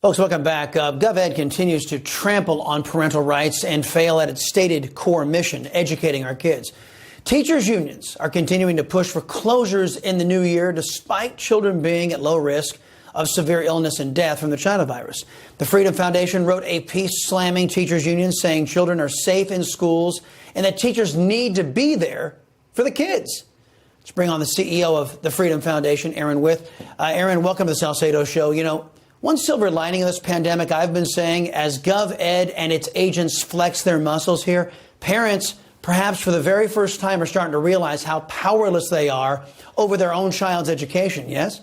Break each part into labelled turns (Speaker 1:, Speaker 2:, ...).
Speaker 1: Folks, welcome back. GovEd continues to trample on parental rights and fail at its stated core mission, educating our kids. Teachers' unions are continuing to push for closures in the new year, despite children being at low risk of severe illness and death from the China virus. The Freedom Foundation wrote a piece slamming teachers' unions, saying children are safe in schools and that teachers need to be there for the kids. Let's bring on the CEO of the Freedom Foundation, Aaron Withe. Aaron, welcome to the Salcedo Show. You know, one silver lining of this pandemic, I've been saying, as GovEd and its agents flex their muscles here, parents, perhaps for the very first time, are starting to realize how powerless they are over their own child's education, yes?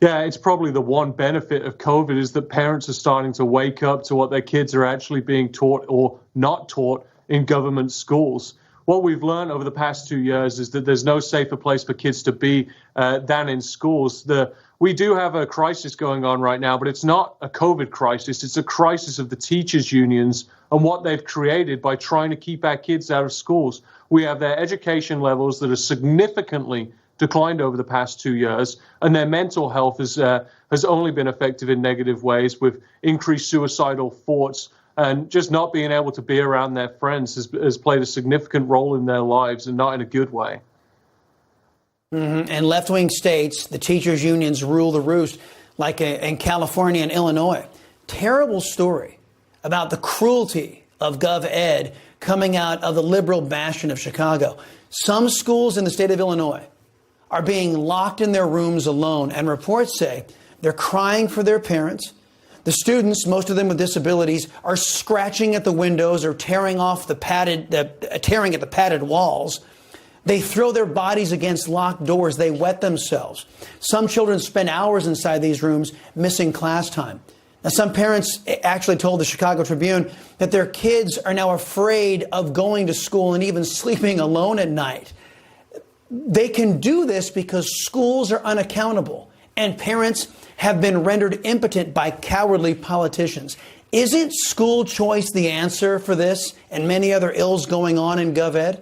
Speaker 2: Yeah, it's probably the one benefit of COVID is that parents are starting to wake up to what their kids are actually being taught or not taught in government schools. What we've learned over the past 2 years is that there's no safer place for kids to be than in schools. We do have a crisis going on right now, but it's not a COVID crisis. It's a crisis of the teachers' unions and what they've created by trying to keep our kids out of schools. We have their education levels that are significantly declined over the past 2 years, and their mental health has only been affected in negative ways with increased suicidal thoughts, and just not being able to be around their friends has played a significant role in their lives, and not in a good way.
Speaker 1: And left-wing states, the teachers' unions rule the roost, like in California and Illinois. Terrible story about the cruelty of GovEd coming out of the liberal bastion of Chicago. Some schools in the state of Illinois are being locked in their rooms alone, and reports say they're crying for their parents. The students, most of them with disabilities, are scratching at the windows or tearing at the padded walls. They throw their bodies against locked doors. They wet themselves. Some children spend hours inside these rooms, missing class time. Now, some parents actually told the Chicago Tribune that their kids are now afraid of going to school and even sleeping alone at night. They can do this because schools are unaccountable and parents have been rendered impotent by cowardly politicians. Isn't school choice the answer for this and many other ills going on in GovEd?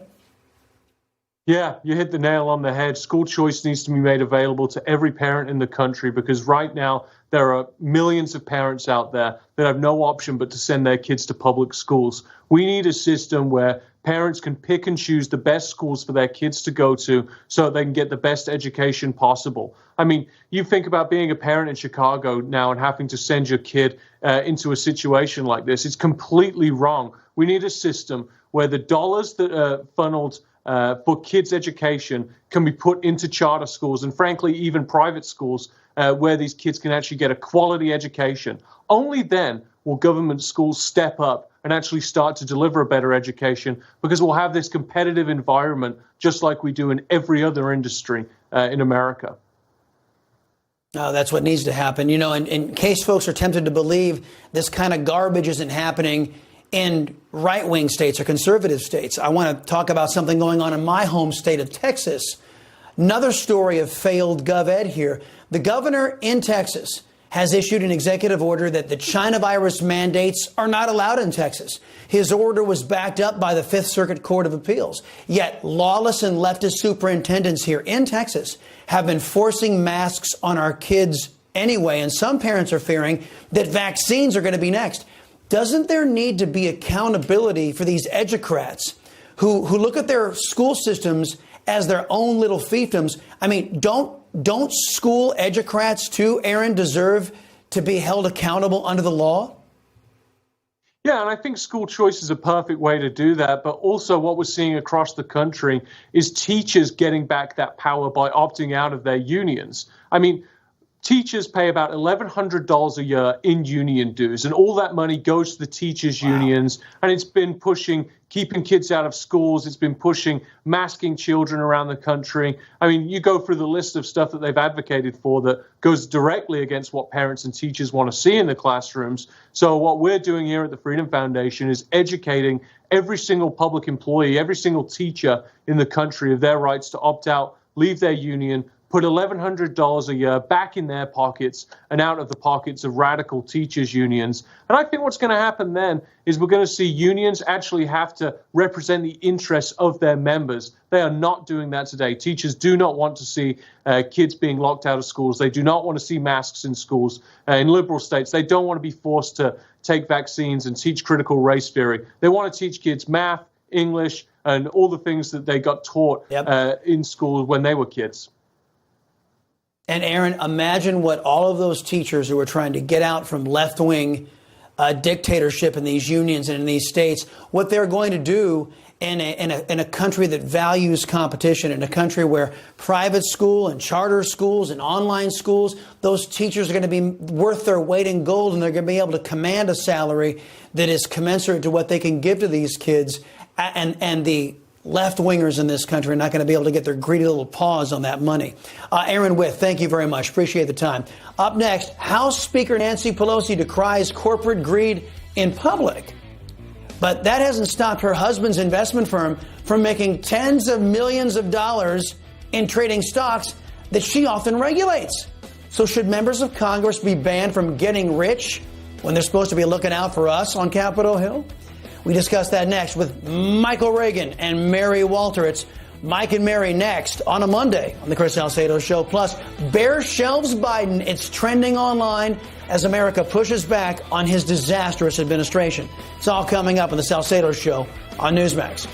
Speaker 2: Yeah, you hit the nail on the head. School choice needs to be made available to every parent in the country, because right now there are millions of parents out there that have no option but to send their kids to public schools. We need a system where parents can pick and choose the best schools for their kids to go to so they can get the best education possible. I mean, you think about being a parent in Chicago now and having to send your kid into a situation like this. It's completely wrong. We need a system where the dollars that are funneled for kids' education can be put into charter schools and, frankly, even private schools where these kids can actually get a quality education. Only then will government schools step up and actually start to deliver a better education, because we'll have this competitive environment just like we do in every other industry in America.
Speaker 1: That's what needs to happen. You know, in case folks are tempted to believe this kind of garbage isn't happening in right-wing states or conservative states, I want to talk about something going on in my home state of Texas. Another story of failed GovEd here. The governor in Texas has issued an executive order that the China virus mandates are not allowed in Texas. His order was backed up by the Fifth Circuit Court of Appeals. Yet lawless and leftist superintendents here in Texas have been forcing masks on our kids anyway, and some parents are fearing that vaccines are going to be next. Doesn't there need to be accountability for these educrats who look at their school systems as their own little fiefdoms? I mean, don't school educrats too, Aaron, deserve to be held accountable under the law?
Speaker 2: Yeah, and I think school choice is a perfect way to do that. But also what we're seeing across the country is teachers getting back that power by opting out of their unions. I mean, teachers pay about $1,100 a year in union dues, and all that money goes to the teachers' unions. And it's been pushing keeping kids out of schools. It's been pushing masking children around the country. I mean, you go through the list of stuff that they've advocated for that goes directly against what parents and teachers want to see in the classrooms. So what we're doing here at the Freedom Foundation is educating every single public employee, every single teacher in the country of their rights to opt out, leave their union, put $1,100 a year back in their pockets and out of the pockets of radical teachers' unions. And I think what's going to happen then is we're going to see unions actually have to represent the interests of their members. They are not doing that today. Teachers do not want to see kids being locked out of schools. They do not want to see masks in schools. In liberal states, they don't want to be forced to take vaccines and teach critical race theory. They want to teach kids math, English, and all the things that they got taught in school when they were kids.
Speaker 1: And Aaron, imagine what all of those teachers who are trying to get out from left-wing dictatorship in these unions and in these states, what they're going to do in a country that values competition, in a country where private school and charter schools and online schools, those teachers are going to be worth their weight in gold, and they're going to be able to command a salary that is commensurate to what they can give to these kids. And the left-wingers in this country are not going to be able to get their greedy little paws on that money. Aaron Withe, thank you very much. Appreciate the time. Up next, House Speaker Nancy Pelosi decries corporate greed in public. But that hasn't stopped her husband's investment firm from making tens of millions of dollars in trading stocks that she often regulates. So should members of Congress be banned from getting rich when they're supposed to be looking out for us on Capitol Hill? We discuss that next with Michael Reagan and Mary Walter. It's Mike and Mary next on a Monday on the Chris Salcedo Show. Plus, bare shelves Biden. It's trending online as America pushes back on his disastrous administration. It's all coming up on the Salcedo Show on Newsmax.